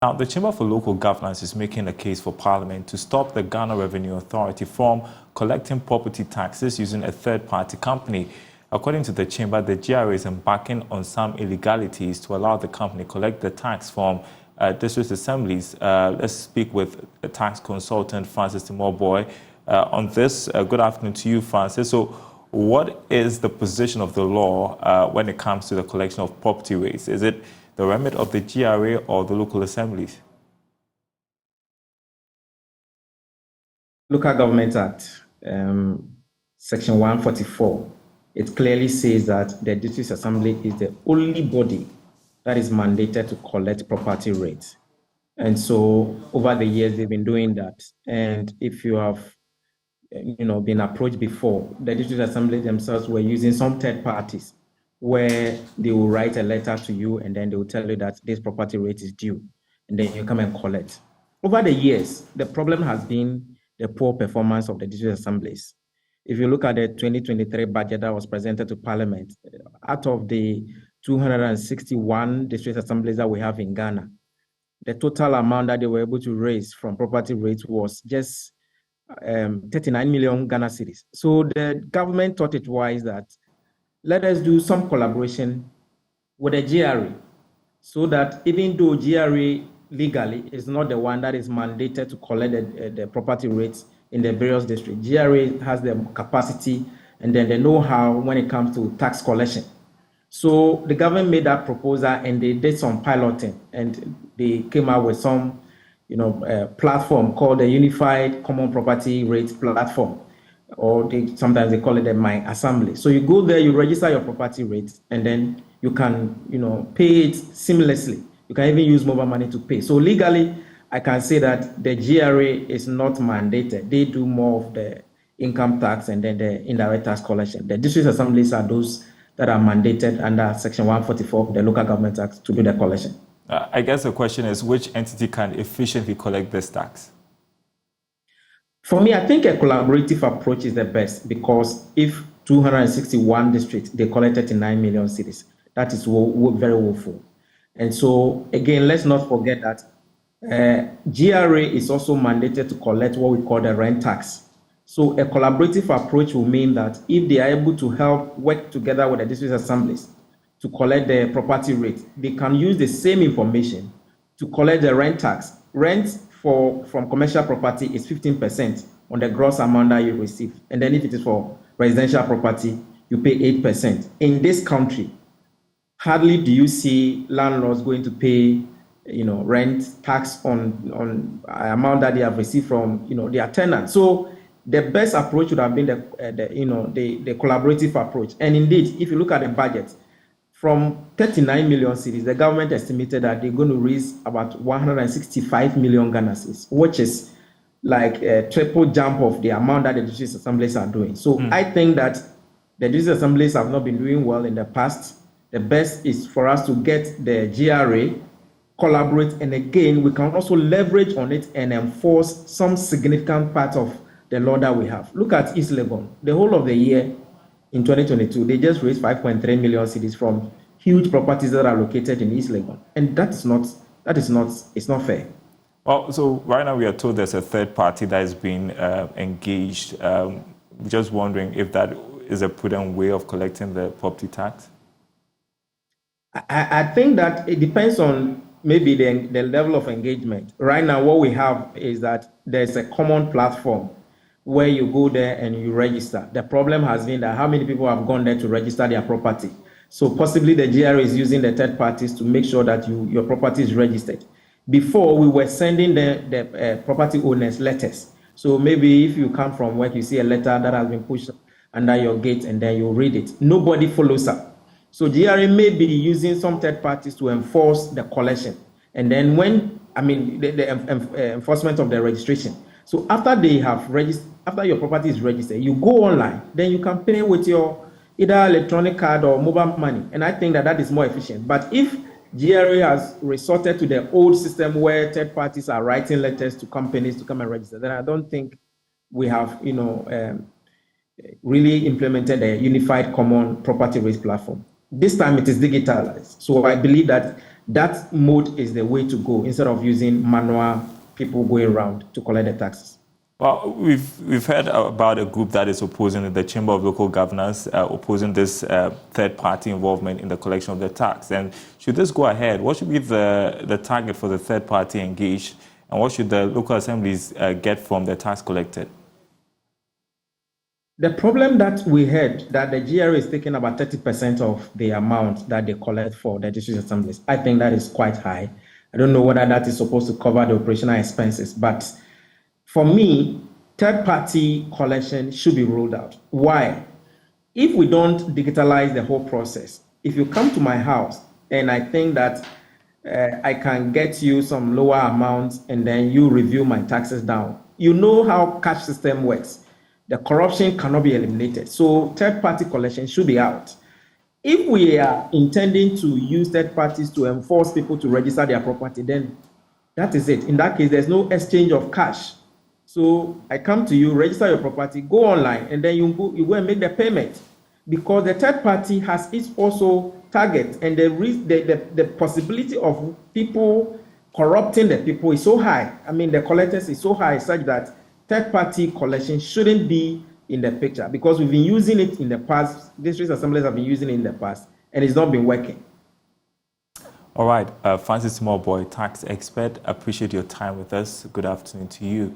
Now, the Chamber for Local Governance is making a case for Parliament to stop the Ghana Revenue Authority from collecting property taxes using a third-party company. According to the Chamber, the GRA is embarking on some illegalities to allow the company collect the tax from district assemblies. Let's speak with a tax consultant, Francis Timoboy, on this. Good afternoon to you, Francis. So, what is the position of the law when it comes to the collection of property rates? Is it the remit of the GRA or the local assemblies? Local Government Act, Section 144, it clearly says that the district assembly is the only body that is mandated to collect property rates. And so over the years, they've been doing that. And if you have been approached before, the district assembly themselves were using some third parties where they will write a letter to you and then they will tell you that this property rate is due, and then you come and collect. Over the years, the problem has been the poor performance of the district assemblies. If you look at the 2023 budget that was presented to Parliament, out of the 261 district assemblies that we have in Ghana, the total amount that they were able to raise from property rates was just 39 million Ghana cedis. So the government thought it wise that let us do some collaboration with the GRA so that even though GRA legally is not the one that is mandated to collect the property rates in the various districts, GRA has the capacity and then the know-how when it comes to tax collection. So the government made that proposal and they did some piloting and they came out with some platform called the Unified Common Property Rates Platform, or sometimes they call it the My Assembly. So you go there, you register your property rates, and then you can, pay it seamlessly. You can even use mobile money to pay. So legally, I can say that the GRA is not mandated. They do more of the income tax and then the indirect tax collection. The district assemblies are those that are mandated under Section 144 of the Local Government Act to do the collection. I guess the question is, which entity can efficiently collect this tax? For me, I think a collaborative approach is the best, because if 261 districts, they collected 39 million cedis, that is very woeful. And so, again, let's not forget that GRA is also mandated to collect what we call the rent tax. So a collaborative approach will mean that if they are able to help work together with the district assemblies to collect the property rate, they can use the same information to collect the rent tax. Rent from commercial property is 15% on the gross amount that you receive. And then if it is for residential property, you pay 8%. In this country, hardly do you see landlords going to pay rent tax on amount that they have received from their tenants. So the best approach would have been the collaborative approach. And indeed, if you look at the budget, from 39 million cedis, the government estimated that they're going to raise about 165 million Ghana cedis, which is like a triple jump of the amount that the district assemblies are doing. So I think that the district assemblies have not been doing well in the past. The best is for us to get the GRA, collaborate, and again, we can also leverage on it and enforce some significant part of the law that we have. Look at East Legon. The whole of the year, in 2022, they just raised 5.3 million cedis from huge properties that are located in East Legon, and it's not fair. Well, so right now we are told there's a third party that is being engaged. Just wondering if that is a prudent way of collecting the property tax. I think that it depends on maybe the level of engagement. Right now, what we have is that there's a common platform where you go there and you register. The problem has been that how many people have gone there to register their property. So possibly the GRA is using the third parties to make sure that your property is registered. Before, we were sending the property owners letters. So maybe if you come from work, you see a letter that has been pushed under your gate and then you read it. Nobody follows up. So GRA may be using some third parties to enforce the collection. And then the enforcement of the registration. So after they have registered, after your property is registered, you go online, then you can pay with your either electronic card or mobile money. And I think that is more efficient. But if GRA has resorted to the old system where third parties are writing letters to companies to come and register, then I don't think we have, really implemented a unified common property rates platform. This time it is digitalized. So I believe that that mode is the way to go instead of using manual people going around to collect the taxes. Well, we've heard about a group that is opposing the Chamber of Local Governors, opposing this third-party involvement in the collection of the tax. And should this go ahead, what should be the target for the third-party engaged, and what should the local assemblies get from the tax collected? The problem that we heard that the GRA is taking about 30% of the amount that they collect for the district assemblies. I think that is quite high. I don't know whether that is supposed to cover the operational expenses, but for me, third-party collection should be ruled out. Why? If we don't digitalize the whole process, if you come to my house and I think that I can get you some lower amounts and then you review my taxes down, you know how cash system works. The corruption cannot be eliminated. So third-party collection should be out. If we are intending to use third parties to enforce people to register their property, then that is it. In that case, there's no exchange of cash. So I come to you, register your property, go online, and then you go and make the payment. Because the third party has its also target, and the possibility of people corrupting the people is so high. I mean, the collectors is so high such that third-party collection shouldn't be in the picture, because we've been using it in the past. District assemblies have been using it in the past, and it's not been working. All right, Francis Smallboy, tax expert, appreciate your time with us. Good afternoon to you.